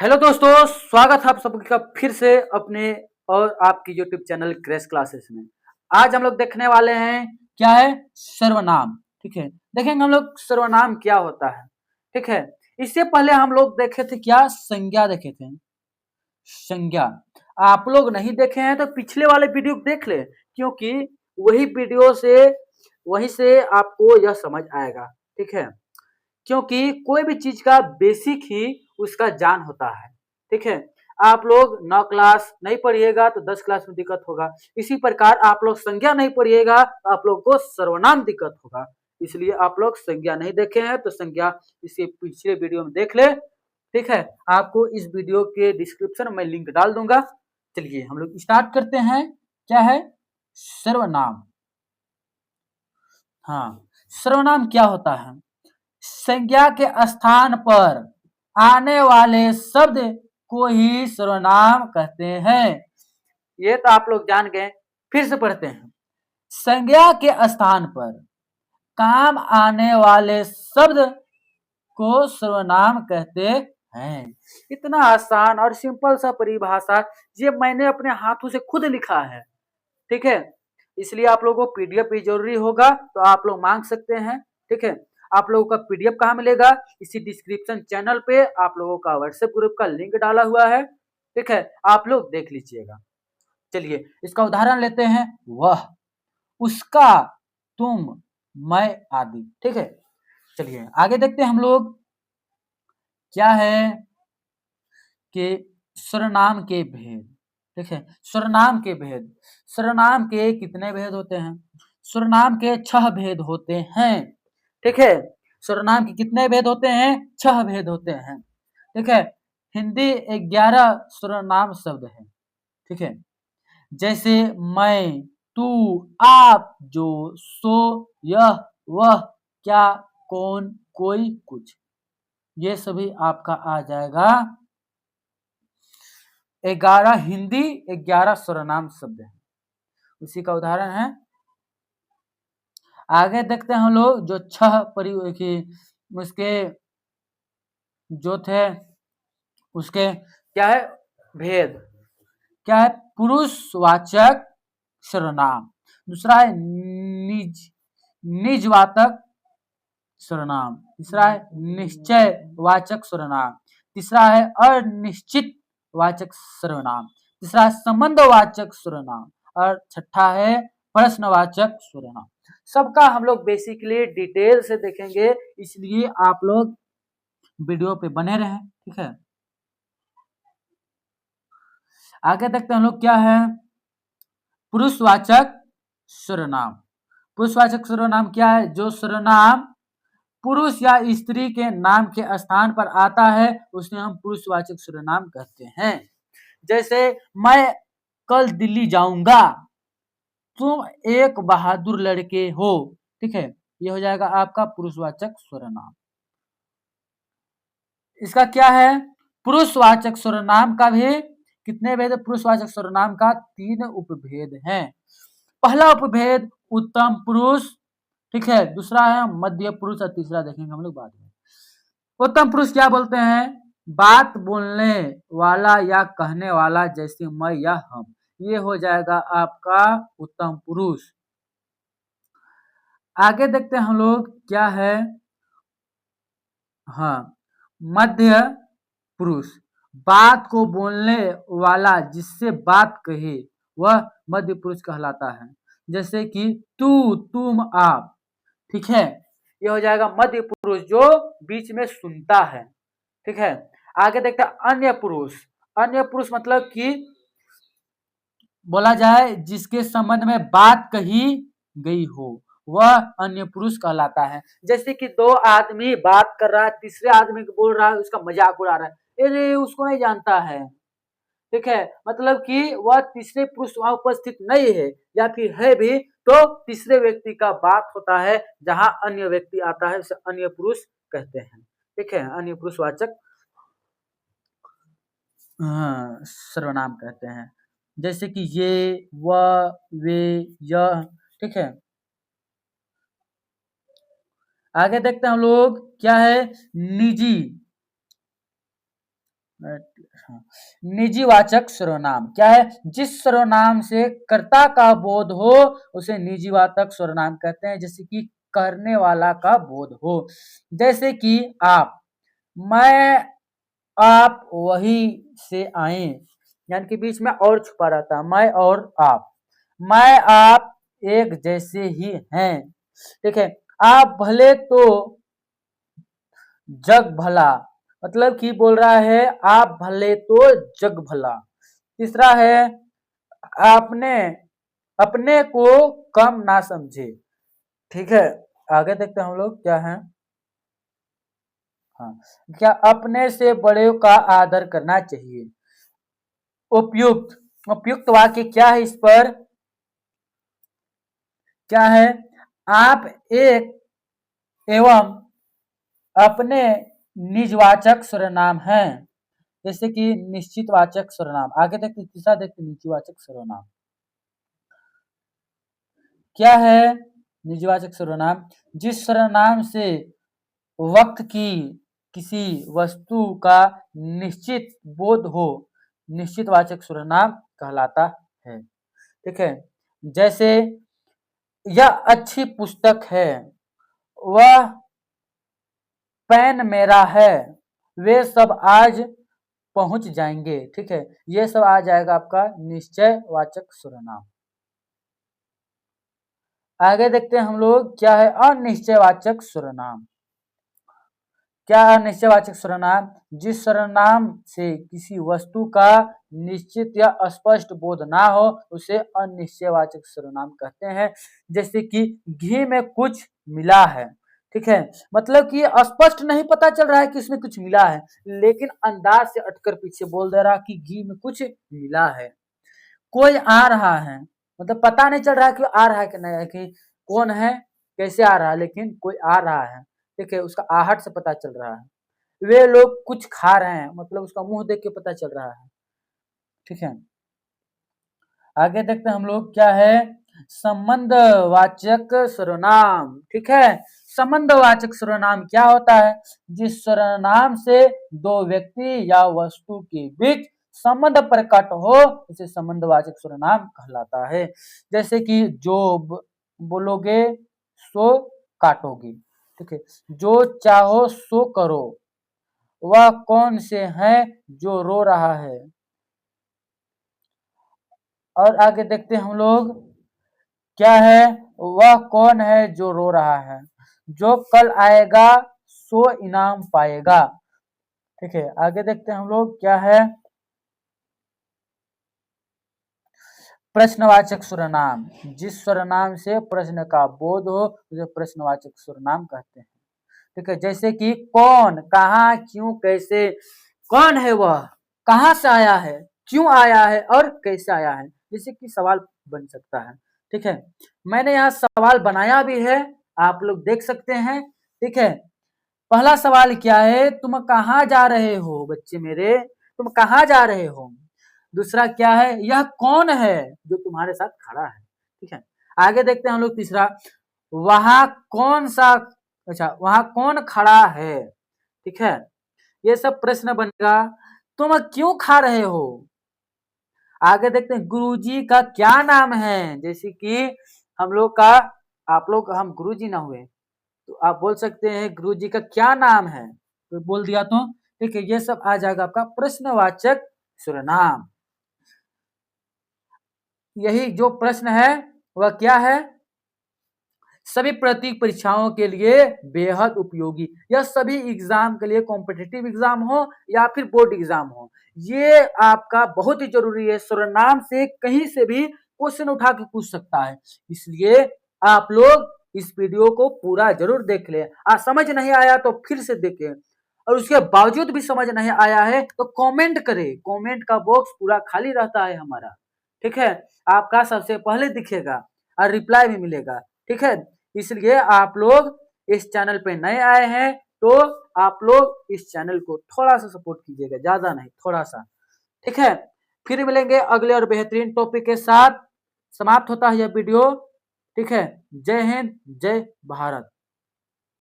Hello दोस्तों, स्वागत है आप सबका फिर से अपने और आपकी यूट्यूब चैनल क्रेश क्लासेस में। आज हम लोग देखने वाले हैं क्या है सर्वनाम। ठीक है, देखेंगे हम लोग सर्वनाम क्या होता है। ठीक है, इससे पहले हम लोग देखे थे क्या संज्ञा देखे थे। संज्ञा आप लोग नहीं देखे हैं तो पिछले वाले वीडियो देख ले, क्योंकि वही वीडियो से वहीं से आपको यह समझ आएगा। ठीक है, क्योंकि कोई भी चीज का बेसिक ही उसका जान होता है। ठीक है, आप लोग 9 क्लास नहीं पढ़िएगा तो 10 क्लास में दिक्कत होगा। इसी प्रकार आप लोग संज्ञा नहीं पढ़िएगा तो आप लोग को सर्वनाम दिक्कत होगा। इसलिए आप लोग संज्ञा नहीं देखे हैं तो संज्ञा इसके पिछले वीडियो में देख ले। ठीक है, आपको इस वीडियो के डिस्क्रिप्शन में लिंक डाल दूंगा। चलिए हम लोग स्टार्ट करते हैं। क्या है सर्वनाम। हाँ, सर्वनाम क्या होता है। संज्ञा के स्थान पर आने वाले शब्द को ही सर्वनाम कहते हैं। ये तो आप लोग जान गए, फिर से पढ़ते हैं। संज्ञा के स्थान पर काम आने वाले शब्द को सर्वनाम कहते हैं। इतना आसान और सिंपल सा परिभाषा ये मैंने अपने हाथों से खुद लिखा है। ठीक है, इसलिए आप लोगों को पीडीएफ भी जरूरी होगा तो आप लोग मांग सकते हैं। ठीक है, आप लोगों का पीडीएफ कहाँ मिलेगा, इसी डिस्क्रिप्शन चैनल पे आप लोगों का व्हाट्सएप ग्रुप का लिंक डाला हुआ है। ठीक है, आप लोग देख लीजिएगा। चलिए इसका उदाहरण लेते हैं। वह, उसका, तुम, मैं आदि। ठीक है, चलिए आगे देखते हैं हम लोग। क्या है कि सर्वनाम के भेद। ठीक है, सर्वनाम के भेद। सर्वनाम के कितने भेद होते हैं। सर्वनाम के 6 भेद होते हैं। ठीक है, सर्वनाम के कितने भेद होते हैं, 6 भेद होते हैं। ठीक है, हिंदी 11 सर्वनाम शब्द है। ठीक है, जैसे मैं, तू, आप, जो, सो, यह, वह, क्या, कौन, कोई, कुछ। ये सभी आपका आ जाएगा 11 हिंदी 11 सर्वनाम शब्द है। उसी का उदाहरण है। आगे देखते हैं हम लोग जो 6 उसके जो थे उसके क्या है भेद। क्या है पुरुषवाचक सर्वनाम। दूसरा है निजवाचक सर्वनाम। तीसरा है निश्चयवाचक सर्वनाम। तीसरा है अनिश्चित वाचक सर्वनाम। तीसरा है संबंधवाचक सर्वनाम। और छठा है प्रश्नवाचक सर्वनाम। सबका हम लोग बेसिकली डिटेल से देखेंगे, इसलिए आप लोग वीडियो पे बने रहें। ठीक है, आगे देखते हैं हम लोग क्या है पुरुषवाचक सर्वनाम। पुरुषवाचक सर्वनाम क्या है, जो सर्वनाम पुरुष या स्त्री के नाम के स्थान पर आता है उसे हम पुरुषवाचक सर्वनाम कहते हैं। जैसे मैं कल दिल्ली जाऊंगा, तुम एक बहादुर लड़के हो। ठीक है, ये हो जाएगा आपका पुरुषवाचक सर्वनाम। इसका क्या है पुरुषवाचक सर्वनाम का भी कितने भेद है। पुरुषवाचक सर्वनाम का 3 उपभेद हैं। पहला उपभेद उत्तम पुरुष। ठीक है, दूसरा है मध्य पुरुष और तीसरा देखेंगे हम लोग बाद में। उत्तम पुरुष क्या बोलते हैं, बात बोलने वाला या कहने वाला, जैसे मैं या हम। ये हो जाएगा आपका उत्तम पुरुष। आगे देखते हैं हम लोग क्या है हाँ मध्य पुरुष। बात को बोलने वाला जिससे बात कहे वह मध्य पुरुष कहलाता है। जैसे कि तू, तुम, आप। ठीक है, ये हो जाएगा मध्य पुरुष जो बीच में सुनता है। ठीक है, आगे देखते हैं अन्य पुरुष। अन्य पुरुष मतलब कि बोला जाए जिसके संबंध में बात कही गई हो वह अन्य पुरुष कहलाता है। जैसे कि 2 आदमी बात कर रहा है, तीसरे आदमी को बोल रहा है, उसका मजाक उड़ा रहा है, अरे उसको नहीं जानता है। ठीक है, मतलब कि वह तीसरे पुरुष वहां उपस्थित नहीं है, या फिर है भी तो तीसरे व्यक्ति का बात होता है। जहां अन्य व्यक्ति आता है उसे अन्य पुरुष कहते हैं। ठीक है, अन्य पुरुषवाचक सर्वनाम कहते हैं। जैसे कि ये, वह, वे, यह। ठीक है, आगे देखते हैं हम लोग क्या है निजी। हाँ, निजीवाचक सर्वनाम क्या है? जिस सर्वनाम से कर्ता का बोध हो उसे निजीवाचक सर्वनाम कहते हैं। जैसे कि करने वाला का बोध हो, जैसे कि आप, मैं, आप वही से आए, यानी कि बीच में और छुपा रहता है, मैं और आप, मैं आप एक जैसे ही हैं। ठीक है, आप भले तो जग भला, मतलब कि बोल रहा है आप भले तो जग भला। तीसरा है आपने अपने को कम ना समझे। ठीक है, आगे देखते हैं हम लोग क्या है। हाँ, क्या अपने से बड़े का आदर करना चाहिए। उपयुक्त, उपयुक्त वाक्य क्या है इस पर? क्या है? आप एक एवं अपने निजवाचक सर्वनाम हैं। जैसे कि निश्चितवाचक सर्वनाम। आगे देखते, तीसरा देखते निश्चितवाचक सर्वनाम क्या है। निजवाचक सर्वनाम जिस सर्वनाम से वक्त की किसी वस्तु का निश्चित बोध हो, निश्चितवाचक सर्वनाम कहलाता है। ठीक है, जैसे यह अच्छी पुस्तक है, वह पेन मेरा है, वे सब आज पहुंच जाएंगे। ठीक है, ये सब आ जाएगा आपका निश्चयवाचक सर्वनाम। आगे देखते हैं हम लोग क्या है अनिश्चयवाचक सर्वनाम। क्या अनिश्चयवाचक सर्वनाम? जिस सर्वनाम से किसी वस्तु का निश्चित या स्पष्ट बोध ना हो उसे अनिश्चयवाचक सर्वनाम कहते हैं। जैसे कि घी में कुछ मिला है। ठीक है, मतलब कि स्पष्ट नहीं पता चल रहा है कि इसमें कुछ मिला है, लेकिन अंदाज से अटकर पीछे बोल दे रहा कि घी में कुछ मिला है। कोई आ रहा है, मतलब पता नहीं चल रहा कि आ रहा है कि नहीं, कि कौन है, कैसे आ रहा है, लेकिन कोई आ रहा है। ठीक है, उसका आहट से पता चल रहा है। वे लोग कुछ खा रहे हैं, मतलब उसका मुंह देख के पता चल रहा है। ठीक है, आगे देखते हैं हम लोग क्या है संबंधवाचक सर्वनाम। ठीक है, संबंधवाचक सर्वनाम क्या होता है? जिस सर्वनाम से दो व्यक्ति या वस्तु के बीच संबंध प्रकट हो उसे संबंधवाचक सर्वनाम कहलाता है। जैसे कि जो बोलोगे सो काटोगे। ठीक है, जो चाहो सो करो, वह कौन से है जो रो रहा है। और आगे देखते हैं हम लोग क्या है वह कौन है जो रो रहा है, जो कल आएगा सो इनाम पाएगा। ठीक है, आगे देखते हैं हम लोग क्या है प्रश्नवाचक सर्वनाम। जिस सर्वनाम से प्रश्न का बोध हो उसे प्रश्नवाचक सर्वनाम कहते हैं। ठीक है, जैसे कि कौन, कहाँ, क्यों, कैसे। कौन है वह, कहाँ से आया है, क्यों आया है और कैसे आया है, जैसे कि सवाल बन सकता है। ठीक है, मैंने यहाँ सवाल बनाया भी है, आप लोग देख सकते हैं। ठीक है, पहला सवाल क्या है, तुम कहाँ जा रहे हो बच्चे मेरे, तुम कहाँ जा रहे हो। दूसरा क्या है, यह कौन है जो तुम्हारे साथ खड़ा है। ठीक है, आगे देखते हैं हम लोग तीसरा, वहां कौन सा, अच्छा वहां कौन खड़ा है। ठीक है, ये सब प्रश्न बनेगा। तुम क्यों खा रहे हो। आगे देखते हैं गुरुजी का क्या नाम है, जैसे कि हम लोग का, आप लोग हम गुरुजी ना हुए तो आप बोल सकते हैं गुरुजी का क्या नाम है, तो बोल दिया तो ठीक है, ये सब आ जाएगा आपका प्रश्नवाचक सर्वनाम। यही जो प्रश्न है वह क्या है, सभी प्रतीक परीक्षाओं के लिए बेहद उपयोगी। यह सभी एग्जाम के लिए, कॉम्पिटिटिव एग्जाम हो या फिर बोर्ड एग्जाम हो, ये आपका बहुत ही जरूरी है। सर्वनाम से कहीं से भी क्वेश्चन उठा के पूछ सकता है, इसलिए आप लोग इस वीडियो को पूरा जरूर देख ले। समझ नहीं आया तो फिर से देखें, और उसके बावजूद भी समझ नहीं आया है तो कमेंट करें। कमेंट का बॉक्स पूरा खाली रहता है हमारा। ठीक है, आपका सबसे पहले दिखेगा और रिप्लाई भी मिलेगा। ठीक है, इसलिए आप लोग इस चैनल पे नए आए हैं तो आप लोग इस चैनल को थोड़ा सा सपोर्ट कीजिएगा, ज्यादा नहीं, थोड़ा सा। ठीक है, फिर मिलेंगे अगले और बेहतरीन टॉपिक के साथ। समाप्त होता है यह वीडियो। ठीक है, जय हिंद, जय भारत।